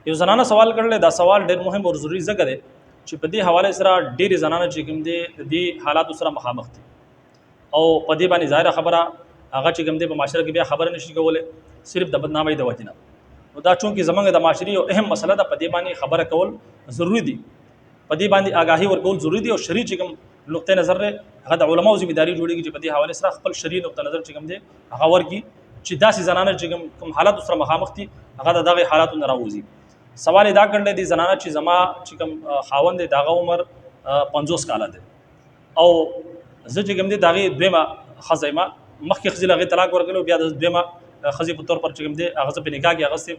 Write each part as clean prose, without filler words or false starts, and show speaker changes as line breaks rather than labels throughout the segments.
یو زنانه سوال کړل، دا سوال ډېر مهم او ضروري ځکه دی چې په دې حواله سره ډېرې زنانه چې کوم دي د دې حالاتو سره مخامخ دي او په دې باندې ظاهره خبره هغه چې کوم دي په معاشره کې بیا خبره نشي کولای صرف د بدنامۍ د وجې نه. نو دا چونکې زمونږ د معاشري یو اهم مسله ده، په دې باندې خبره کول ضروری دي، په دې باندې آگاهي ورکول ضروری دي او شرعي چې کوم نقطه نظر هغه د علماو ذمہداري جوړیږي چې په دې حواله سره خپل شرعي نقطه نظر چې کوم دي هغه ورکي چې داسې زنانه چې کوم حالات سره مخامخ دي هغه دغه حالاتو نه راوځي. سوال دا کړل دي زنانه چې زما چې کوم خاوند دی دغه عمر 50 کال دی او زه چې کوم دي دغه دویمه خزیمه مخکې خزي لغه طلاق ورکړو، بیا د دویمه خزي په تور پر چې کوم دي هغه په نکاح کې هغه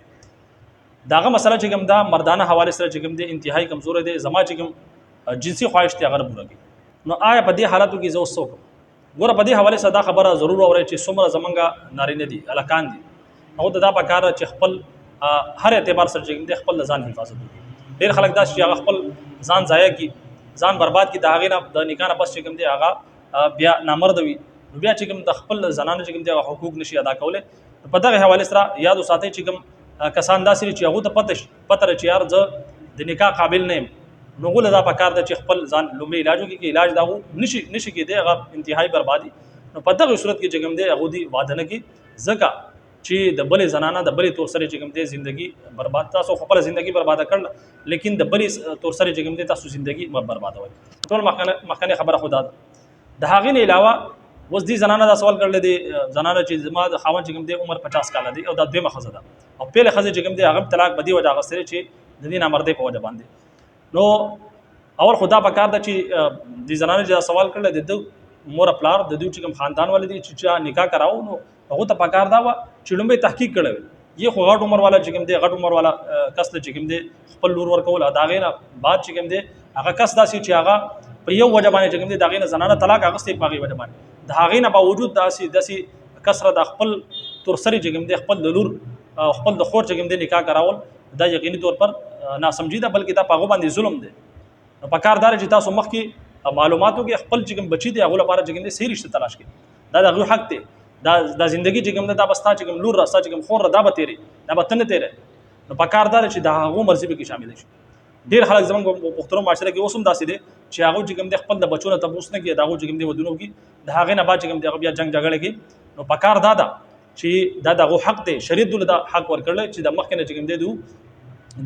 داغه مسله چې کوم دا مردانه حواله سره چې کوم دي انتهایی کمزور دي، زما چې کوم جنسي خواهش ته هغه پوره کوي. نو آیا په دې حالاتو کې زه وسوک ګوره په دې حواله سره دا خبره ضرور اوري چې څومره زمونږه نارینه دي الکان دي او دا په کار چې خپل هر اعتبار سره چې د خپل ځان حفاظت وکړي. ډېر خلک دا چې هغه خپل ځان ضایع کی ځان برباد کی د هغې نه د نکاح نه بس چې کوم دی هغه بیا نامرده وي، نو بیا چې کوم د خپل زنانه چې کوم دی هغه حقوق نشي ادا کولی. په دغه حواله سره یاد وساتئ چې کوم کسان داسې چې هغه ته پته چې یار زه د نکاح قابل نه یم، نو غوله دا پکار ده چې خپل ځان لومړی علاج وکړي، کې علاج دا نشي کېدی هغه انتهایی بربادي. نو په دغه صورت کې چې کوم دی هغه دی واده نه کوي ځکه چې د بلې زنانه د بلې تور سره چې کوم دی ژوندګي برباد، تاسو خپل ژوندګي برباد کړل لیکن د بلې تور سره چې کوم دی تاسو ژوندګي بربادوي. ټول مخکنه خبره خدا ده. د هغې نه علاوه اوس دې زنانه دا سوال کړل دي زنانه چې زما د خاوند چې کوم دی عمر 50 کال دی او دا دویمه ښځه ده او پیله ښځه چې کوم دی هغه طلاق بدی وجه اخیستلی چې د دې نامردۍ په وجه باندې. نو اول خدا په کار ده چې دې زنانه چې سوال کړل د مور پلار د دوی چې کوم خاندان والے دي چې نکاح کراو، نو هغه ته په کار دا و چې لومړی تحقیق کړی یي خو غټ عمر والا چې کوم دی غټ عمر والا کس ته چې کوم دی خپل لور ورکول ادا غینا بعد چې کوم دی هغه کس داسې چې هغه په یو وجه باندې چې کوم دی دغه زنانه طلاق اخیستې په هغې وجه باندې د هغې نه باوجود داسې کسره د خپل تور سري چې کوم دی خپل د لور خپل د خور چې کوم دی نکاح کراول دا یقیني طور پر ناسمجي ده، بلکې دا په هغو باندې ظلم دی. نو په کار دار چې تاسو مخکې معلوماتو کې خپل چې کوم بچي دی هغه لپاره چې کوم دی صحیح رشته تلاش کړي، دا د هغوی حق دی، دا زندگی چې کوم دی دا به ستا چې کوم لور راستا چې کوم خور دا به تیری دا به ته نه تیری. نو په کار دار چې د هغو مرضي به کې شامل شي. ډېر خلک زموږ په پښتنو معاشره کې اوس هم داسې دی چې هغوی چې کوم دی خپل د بچو نه تپوس نه کوي، د هغوی چې کوم دی ودونه وکړي د هغې نه بعد چې کوم دی هغه بیا جنګ جګړه کوي. نو په کار دا ده چې دا د هغو حق دی، شریعت دوی دا حق ورکړلی چې د مخکې نه چې کوم دی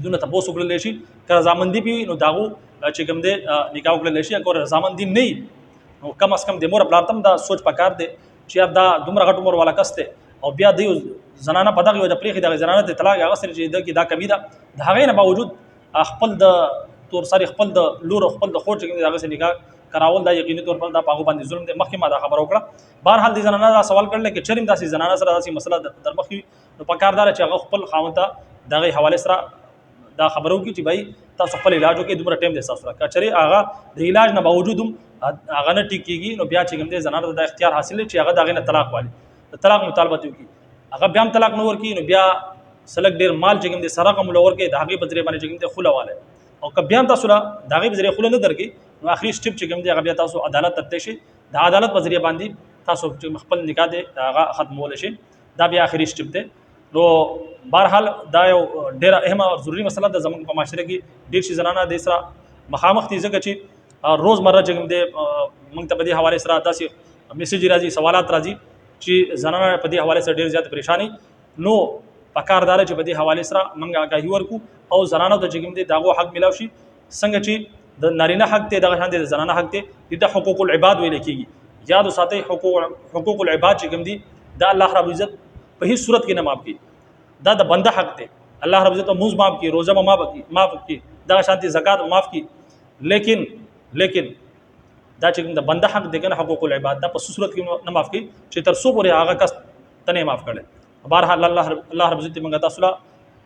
دونه تپوس وکړلی شي، که رضامندي به وي نو د هغو چې کوم دی نکاح وکړلی شي، که رضامندي نه وي نو کم از کم د مور پلار ته هم دا سوچ پکار دی چې یار دا دومره غټ عمر والا کس دی او بیا د زنانه په دغې وجه پرېښي دغې زنانه ته طلاق هغه سره چې ده کې دا کمي ده، د هغې نه باوجود خپل د تور سري خپل د لور او خپل د خور چې کوم دی هغه سره نکاح کراول دا یقیني طور پر دا په هغو باندې ظلم دی. مخکې ما دا خبره وکړه. بهرحال دې زنانه دا سوال کړل چې چېرې داسې زنانه سره داسې مسله در مخکې وي نو په کار دا چې هغه خپل خاوند ته دغې حوالې سره دا خبره وکړي چې بھائی تاسو خپل علاج وکړئ، دومره ټایم دی ستاسو سره، که چېرې هغه د علاج نه باوجود هم هغه نه ټیک کېږي نو بیا چې کوم دی زنانه ته دا اختیار حاصل دی چې هغه د هغې نه طلاق والي، د طلاق مطالبه ترې وکړي. هغه بیا هم طلاق نه ورکړي نو بیا سلک ډېر مال چې کوم دی سره هم ورکړي د هغې په ذریعه باندې چې کوم دی خوله والی، او که بیا هم تاسو له د هغې په ذریعه خوله نه درکړي نو آخري سټپ چې کوم دی هغه بیا تاسو عدالت ته تللی شئ، د عدالت په ذریعه باندې تاسو چې خپل نکاح دی هغه ختمولی شئ، دا بیا آخري سټپ دی. نو بهرحال دا یو ډېره اهمه او ضروري مسله ده. زموږ په معاشره کې ډېر شي زنانه دې سره مخامخ دي ځکه چې روزمره چې کوم دی موږ ته په دې حوالې سره داسې میسیج راځي، سوالات راځي چې زنانه په دې حوالې سره ډېر زیات پریشاني. نو په کار دا چې په دې حوالې سره موږ آګاهي ورکړو او زنانو ته چې کوم دی د هغو حق میلاو شي، څنګه چې د نارینه حق دی دغه شان دی د زنانه حق دی، دې ته حقوق العباد ویل کېږي. یاد وساتئ حقوق العباد چې کوم دي دا الله رب العزت په هیڅ صورت کې نه معاف کړي، دا د بنده حق دی. الله رب العزت مونځ معاف کړي، روزه معاف کړي، دغه شانتي زکات معاف کړي، لیکن دا چې د بنده حق دی کنه حقوق العباد دا په صورت کې نه معاف کړي چې تر څو پورې هغه کس ته نه معاف کړي. بهرحال الله رب العزت موږ تاسو له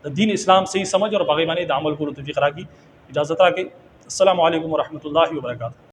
د دین اسلام صحیح سمجھ اور په هغې باندې د عمل کولو توفیق راکړي. اجازت راکړئ. السلام علیکم ورحمۃ اللہ وبرکاتہ.